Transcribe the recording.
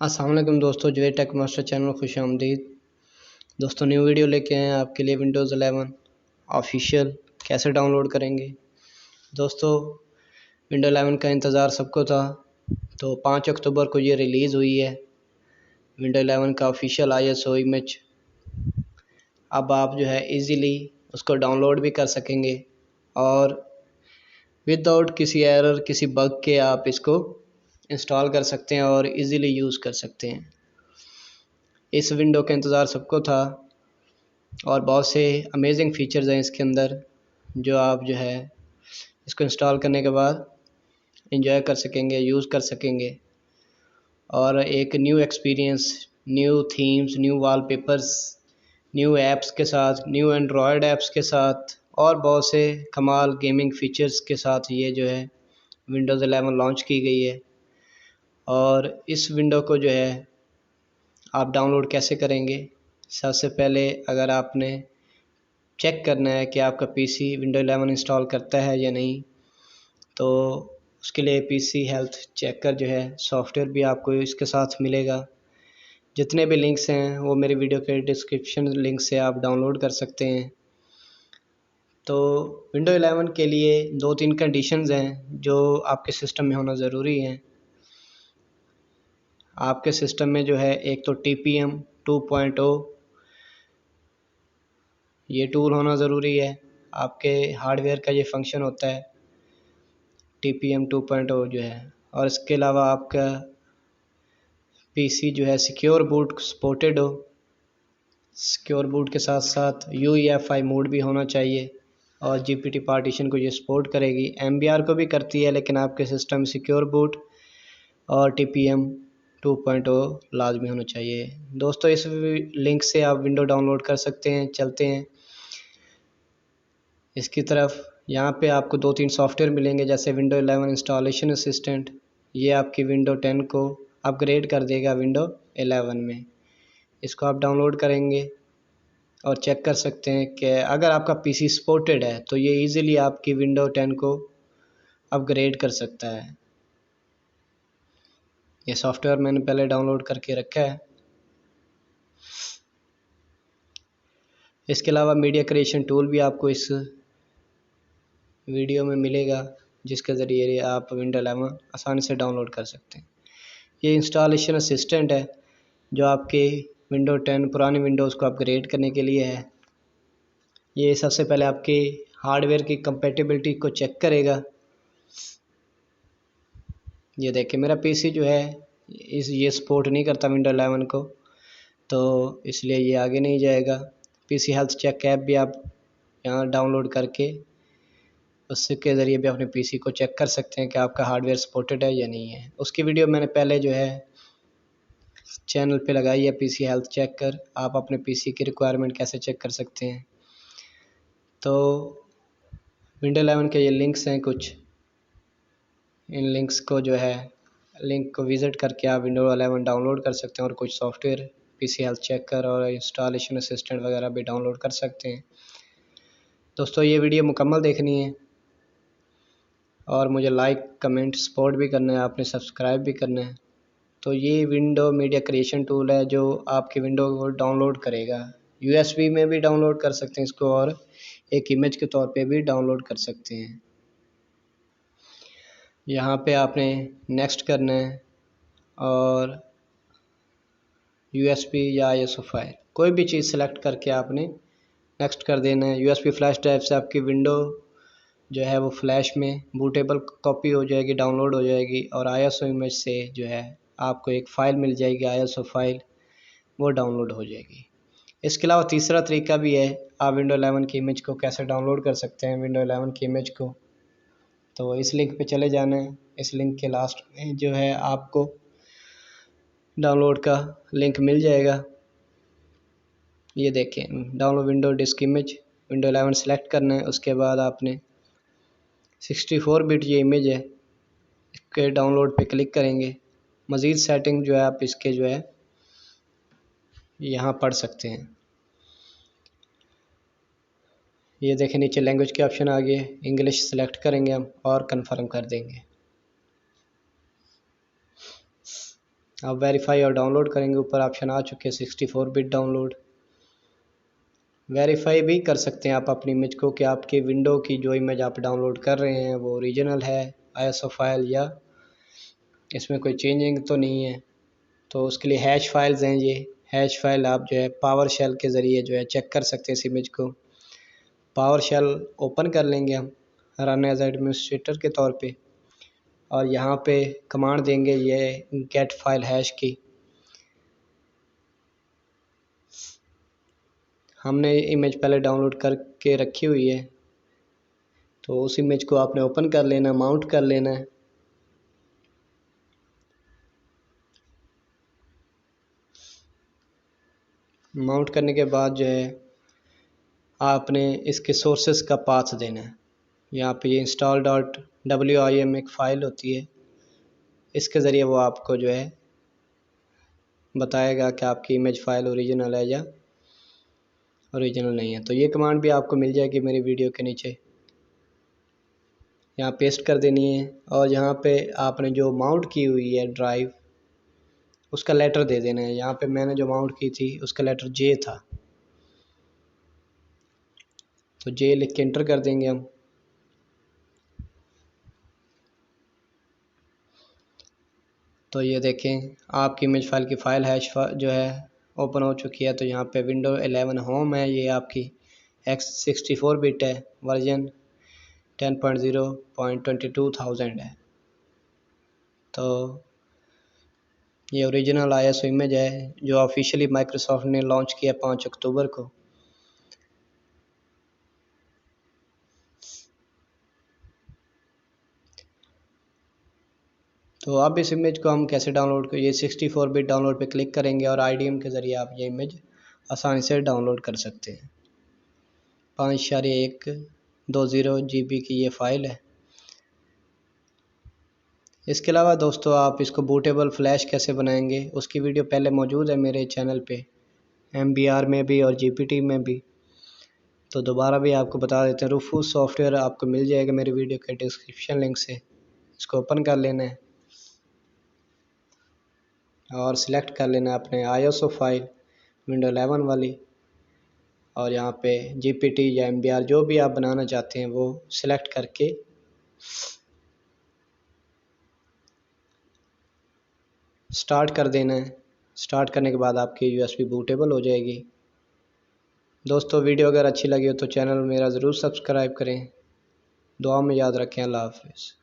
अस्सलाम वालेकुम दोस्तों, जो टेक मास्टर चैनल में खुश आमदीद। दोस्तों न्यू वीडियो लेके आए हैं आपके लिए। विंडोज़ 11 ऑफिशियल कैसे डाउनलोड करेंगे। दोस्तों विंडो 11 का इंतज़ार सबको था, तो 5 अक्टूबर को ये रिलीज़ हुई है विंडो 11 का ऑफिशियल ISO इमेज। अब आप जो है इजीली उसको डाउनलोड भी कर सकेंगे और विदाउट किसी एरर किसी बग के आप इसको इंस्टॉल कर सकते हैं और इजीली यूज़ कर सकते हैं। इस विंडो का इंतज़ार सबको था और बहुत से अमेजिंग फ़ीचर्स हैं इसके अंदर, जो आप जो है इसको इंस्टॉल करने के बाद एंजॉय कर सकेंगे, यूज़ कर सकेंगे। और एक new experience, new themes, new wallpapers, new apps के साथ, न्यू एंड्रॉयड ऐप्स के साथ और बहुत से कमाल गेमिंग फ़ीचर्स के साथ ये जो है विंडोज़ 11 लॉन्च की गई है। और इस विंडो को जो है आप डाउनलोड कैसे करेंगे। सबसे पहले अगर आपने चेक करना है कि आपका पीसी विंडो 11 इंस्टॉल करता है या नहीं, तो उसके लिए पीसी हेल्थ चेकर जो है सॉफ्टवेयर भी आपको इसके साथ मिलेगा। जितने भी लिंक्स हैं वो मेरे वीडियो के डिस्क्रिप्शन लिंक से आप डाउनलोड कर सकते हैं। तो विंडो 11 के लिए 2-3 कंडीशंस हैं जो आपके सिस्टम में होना ज़रूरी है। आपके सिस्टम में जो है एक तो TPM 2.0 ये टूल होना ज़रूरी है। आपके हार्डवेयर का ये फंक्शन होता है TPM 2.0 जो है। और इसके अलावा आपका पीसी जो है सिक्योर बूट सपोर्टेड हो। सिक्योर बूट के साथ साथ UEFI मोड भी होना चाहिए और GPT पार्टीशन को ये सपोर्ट करेगी। MBR को भी करती है, लेकिन आपके सिस्टम में सिक्योर बूट और TPM 2.0 लाजमी होना चाहिए। दोस्तों इस लिंक से आप विंडो डाउनलोड कर सकते हैं। चलते हैं इसकी तरफ। यहाँ पे आपको 2-3 सॉफ्टवेयर मिलेंगे, जैसे विंडो 11 इंस्टॉलेशन असिस्टेंट। ये आपकी विंडो 10 को अपग्रेड कर देगा विंडो 11 में। इसको आप डाउनलोड करेंगे और चेक कर सकते हैं कि अगर आपका पीसी सपोर्टेड है तो ये इजीली आपकी विंडो 10 को अपग्रेड कर सकता है। ये सॉफ्टवेयर मैंने पहले डाउनलोड करके रखा है। इसके अलावा मीडिया क्रिएशन टूल भी आपको इस वीडियो में मिलेगा, जिसके ज़रिए आप विंडो 11 आसानी से डाउनलोड कर सकते हैं। ये इंस्टॉलेशन असिस्टेंट है जो आपके विंडो 10 पुरानी विंडोज़ को अपग्रेड करने के लिए है। ये सबसे पहले आपके हार्डवेयर की कंपैटिबिलिटी को चेक करेगा। ये देखिए मेरा पीसी जो है ये सपोर्ट नहीं करता विंडो 11 को, तो इसलिए ये आगे नहीं जाएगा। पीसी हेल्थ चेक ऐप भी आप यहाँ डाउनलोड करके उसके ज़रिए भी अपने पीसी को चेक कर सकते हैं कि आपका हार्डवेयर सपोर्टेड है या नहीं है। उसकी वीडियो मैंने पहले जो है चैनल पे लगाई है, पीसी हेल्थ चेक कर। आप अपने पीसी की रिक्वायरमेंट कैसे चेक कर सकते हैं। तो विंडो 11 के ये लिंक्स हैं कुछ, इन लिंक्स को जो है लिंक को विज़िट करके आप विंडो 11 डाउनलोड कर सकते हैं और कुछ सॉफ्टवेयर पीसी हेल्थ चेकर और इंस्टॉलेशन असिस्टेंट वगैरह भी डाउनलोड कर सकते हैं। दोस्तों ये वीडियो मुकम्मल देखनी है और मुझे लाइक कमेंट सपोर्ट भी करना है, आपने सब्सक्राइब भी करना है। तो ये विंडो मीडिया क्रिएशन टूल है जो आपके विंडो को डाउनलोड करेगा। USB में भी डाउनलोड कर सकते हैं इसको और एक इमेज के तौर पे भी डाउनलोड कर सकते हैं। यहाँ पे आपने नेक्स्ट करना है और USB या ISO फाइल कोई भी चीज़ सेलेक्ट करके आपने नेक्स्ट कर देना है। USB फ्लैश ड्राइव से आपकी विंडो जो है वो फ्लैश में बूटेबल कॉपी हो जाएगी, डाउनलोड हो जाएगी और ISO इमेज से जो है आपको एक फ़ाइल मिल जाएगी ISO फाइल, वो डाउनलोड हो जाएगी। इसके अलावा तीसरा तरीका भी है, आप विंडो 11 की इमेज को कैसे डाउनलोड कर सकते हैं। विंडो 11 की इमेज को तो इस लिंक पे चले जाना है। इस लिंक के लास्ट में जो है आपको डाउनलोड का लिंक मिल जाएगा। ये देखें download window disc image, window 11 select करना है। उसके बाद आपने 64 बिट ये इमेज है, इसके डाउनलोड पे क्लिक करेंगे। मज़ीद सेटिंग जो है आप इसके जो है यहाँ पढ़ सकते हैं। ये देखें नीचे लैंग्वेज के ऑप्शन आ गए, इंग्लिश सेलेक्ट करेंगे हम और कंफर्म कर देंगे। आप वेरीफाई और डाउनलोड करेंगे, ऊपर ऑप्शन आ चुके हैं 64 बिट डाउनलोड। वेरीफाई भी कर सकते हैं आप अपनी इमेज को कि आपके विंडो की जो इमेज आप डाउनलोड कर रहे हैं वो ओरिजिनल है ISO फाइल, या इसमें कोई चेंजिंग तो नहीं है। तो उसके लिए हैश फाइल्स हैं, ये हैश फाइल आप जो है पावर शेल के ज़रिए जो है चेक कर सकते हैं इस इमेज को। पावर शेल ओपन कर लेंगे हम रन एज एडमिनिस्ट्रेटर के तौर पे, और यहाँ पे कमांड देंगे ये गेट फाइल हैश की। हमने इमेज पहले डाउनलोड करके रखी हुई है, तो उस इमेज को आपने ओपन कर लेना, माउंट कर लेना है। माउंट करने के बाद जो है आपने इसके सोर्सेस का पाथ देना है। यहाँ पे ये install.wim एक फ़ाइल होती है, इसके ज़रिए वो आपको जो है बताएगा कि आपकी इमेज फ़ाइल ओरिजिनल है या ओरिजिनल नहीं है। तो ये कमांड भी आपको मिल जाएगी मेरी वीडियो के नीचे, यहाँ पेस्ट कर देनी है। और यहाँ पे आपने जो माउंट की हुई है ड्राइव, उसका लेटर दे देना है। यहाँ पे मैंने जो माउंट की थी उसका लेटर J था, तो J लिख के एंटर कर देंगे हम। तो ये देखें आपकी इमेज फाइल की फ़ाइल हैश जो है ओपन हो चुकी है। तो यहाँ पे विंडो 11 होम है, ये आपकी x64 बिट है, वर्जन 10.0.22,000 है। तो ये ओरिजिनल ISO इमेज है जो ऑफिशियली माइक्रोसॉफ्ट ने लॉन्च किया 5 अक्टूबर को। तो अब इस इमेज को हम कैसे डाउनलोड कर, ये 64 बिट डाउनलोड पे क्लिक करेंगे और IDM के ज़रिए आप ये इमेज आसानी से डाउनलोड कर सकते हैं। 5.120 GB की ये फ़ाइल है। इसके अलावा दोस्तों आप इसको बूटेबल फ्लैश कैसे बनाएंगे उसकी वीडियो पहले मौजूद है मेरे चैनल पे, MBR में भी और GPT में भी। तो दोबारा भी आपको बता देते हैं, रूफूस सॉफ्टवेयर आपको मिल जाएगा मेरी वीडियो के डिस्क्रिप्शन लिंक से। इसको ओपन कर लेना है और सिलेक्ट कर लेना है अपने ISO फाइल विंडो 11 वाली, और यहाँ पे GPT या MBR जो भी आप बनाना चाहते हैं वो सिलेक्ट करके स्टार्ट कर देना है। स्टार्ट करने के बाद आपकी USB बूटेबल हो जाएगी। दोस्तों वीडियो अगर अच्छी लगी हो तो चैनल मेरा ज़रूर सब्सक्राइब करें। दुआ में याद रखें। अल्लाह हाफ़िज़।